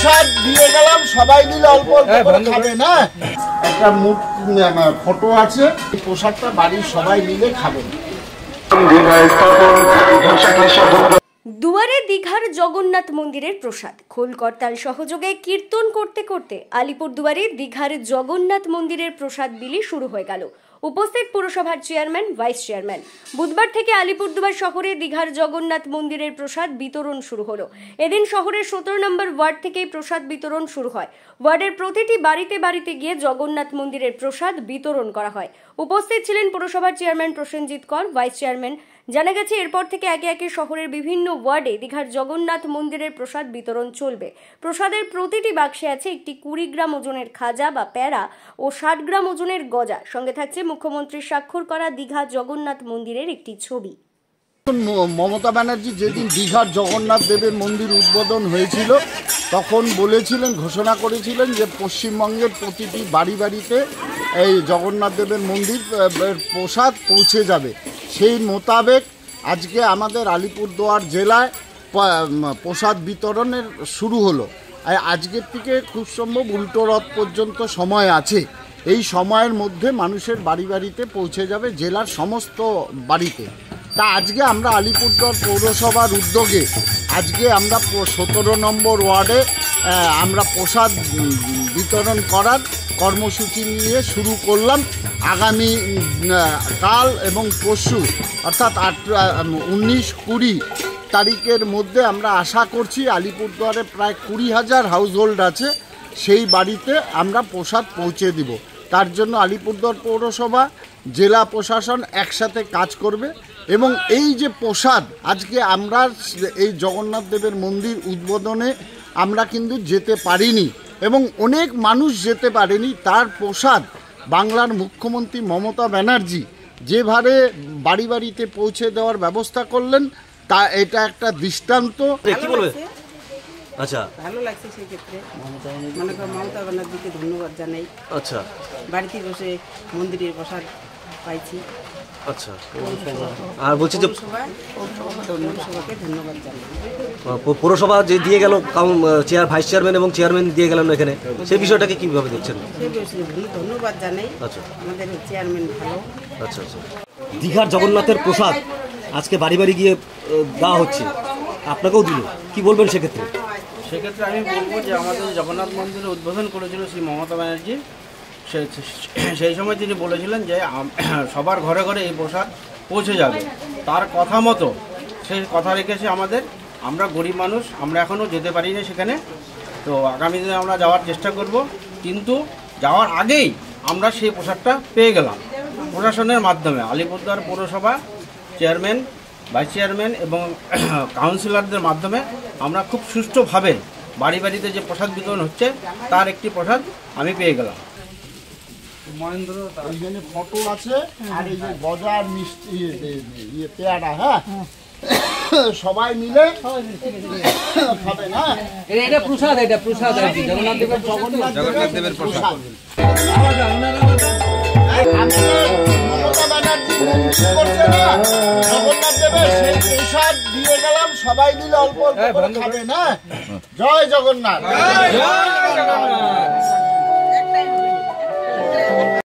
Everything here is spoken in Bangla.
প্রসাদ দিয়ে গেলাম, সবাই মিলে অল্প অল্প করে খাবেন। হ্যাঁ, একটা ফটো আছে, প্রসাদটা বাড়ির সবাই মিলে খাবেন। দুয়ারে দীঘার জগন্নাথ মন্দিরের প্রসাদ। খোল করতাল সহযোগে কীর্তন করতে করতে আলিপুরদুয়ারে দীঘার জগন্নাথ মন্দিরের প্রসাদ বিলি শুরু হয়ে গেল। উপস্থিত পুরসভার চেয়ারম্যান, ভাইস চেয়ারম্যান। বুধবার থেকে আলিপুরদুয়ার শহরে দীঘার জগন্নাথ মন্দিরের প্রসাদ বিতরণ শুরু হলো। এদিন শহরের 17 নম্বর ওয়ার্ড থেকেই প্রসাদ বিতরণ শুরু হয়। ওয়ার্ডের প্রতিটি বাড়িতে বাড়িতে গিয়ে জগন্নাথ মন্দিরের প্রসাদ বিতরণ করা হয়। উপস্থিত ছিলেন পুরসভার চেয়ারম্যান প্রসেনজিৎ কর, ভাইস চেয়ারম্যান। জানা গেছে এরপর থেকে একে একে শহরের বিভিন্ন ওয়ার্ডে দীঘার জগন্নাথ মন্দিরের প্রসাদ বিতরণ চলবে। প্রসাদের প্রতিটি বাক্সে আছে একটি 20 গ্রাম ওজনের খাজা বা প্যারা ও 60 গ্রাম ওজনের গজা। সঙ্গে থাকছে মুখ্যমন্ত্রীর স্বাক্ষর করা দীঘা জগন্নাথ মন্দিরের একটি ছবি। মমতা ব্যানার্জি যেদিন দীঘার জগন্নাথ দেবের মন্দির উদ্বোধন হয়েছিল তখন বলেছিলেন, ঘোষণা করেছিলেন যে পশ্চিমবঙ্গের প্রতিটি বাড়ি বাড়িতে এই জগন্নাথ দেবের মন্দির প্রসাদ পৌঁছে যাবে। সেই মোতাবেক আজকে আমাদের আলিপুরদুয়ার জেলায় প্রসাদ বিতরণের শুরু হলো। আজকের থেকে খুব সম্ভব উল্টো রথ পর্যন্ত সময় আছে। এই সময়ের মধ্যে মানুষের বাড়ি বাড়িতে পৌঁছে যাবে, জেলার সমস্ত বাড়িতে। তা আজকে আমরা আলিপুরদুয়ার পৌরসভার উদ্যোগে আজকে আমরা 17 নম্বর ওয়ার্ডে আমরা প্রসাদ বিতরণ করার কর্মসূচি নিয়ে শুরু করলাম। আগামী কাল এবং পরশু অর্থাৎ 19-20 তারিখের মধ্যে আমরা আশা করছি আলিপুরদুয়ারে প্রায় 20,000 হাউসহোল্ড আছে, সেই বাড়িতে আমরা প্রসাদ পৌঁছে দিব। তার জন্য আলিপুরদুয়ার পৌরসভা, জেলা প্রশাসন একসাথে কাজ করবে। এবং এই যে প্রসাদ আজকে আমরা এই জগন্নাথ দেবের মন্দির উদ্বোধনে আমরা কিন্তু যেতে পারিনি এবং অনেক মানুষ যেতে পারেনি, তার প্রসাদ বাংলার মুখ্যমন্ত্রী মমতা ব্যানার্জি যেভাবে বাড়ি বাড়িতে পৌঁছে দেওয়ার ব্যবস্থা করলেন তা এটা একটা দৃষ্টান্ত। আচ্ছা, ভালো লাগছে সেই ক্ষেত্রে মমতা ব্যানার্জিকে ধন্যবাদ জানাই। আচ্ছা, বাড়িতে বসে মন্দিরের প্রসাদ পাইছি। আচ্ছা, আর বলছি যে পৌরসভাকে ধন্যবাদ জানাই। পৌরসভা যে দিয়ে গেল ভাইস চেয়ারম্যান এবং চেয়ারম্যান দিয়ে গেলেন এখানে, সেই বিষয়টাকে কিভাবে দেখছেন? সেই বিষয়ে ধন্যবাদ জানাই। আচ্ছা, আমাদের চেয়ারম্যান ভালো। আচ্ছা আচ্ছা, দীঘার জগন্নাথের প্রসাদ আজকে বাড়ি বাড়ি গিয়ে দেওয়া হচ্ছে, আপনাকেও দিল, কি বলবেন সেক্ষেত্রে? সেক্ষেত্রে আমি বলবো যে আমাদের জগন্নাথ মন্দিরের উদ্বোধন করেছিল শ্রী মমতা ব্যানার্জি। সেই সময় তিনি বলেছিলেন যে সবার ঘরে ঘরে এই প্রসাদ পৌঁছে যাবে। তার কথা মতো সেই কথা রেখেছে আমাদের। আমরা গরিব মানুষ, আমরা এখনও যেতে পারি না সেখানে, তো আগামী দিনে আমরা যাওয়ার চেষ্টা করব। কিন্তু যাওয়ার আগেই আমরা সেই প্রসাদটা পেয়ে গেলাম প্রশাসনের মাধ্যমে। আলিপুরদুয়ার পৌরসভা চেয়ারম্যান, ভাইস চেয়ারম্যান এবং কাউন্সিলরদের মাধ্যমে আমরা খুব সুষ্ঠুভাবে বাড়ি বাড়িতে যে প্রসাদ বিতরণ হচ্ছে তার একটি প্রসাদ আমি পেয়ে গেলাম। মহেন্দ্র এইখানে ফটো আছে, আর এই যে গজা আর মিষ্টি পেয়ারা, হ্যাঁ সবাই মিলে খাবে না। এটা প্রসাদ, এটা প্রসাদ আর কি জগন্নাথ দেবের প্রসাদ। মমতা ব্যানার্জি মন্দির করছে না জগন্নাথ দেবের, সেই প্রসাদ দিয়ে গেলাম, সবাই মিলে অল্প অল্প করে খাবে না। জয় জগন্নাথ।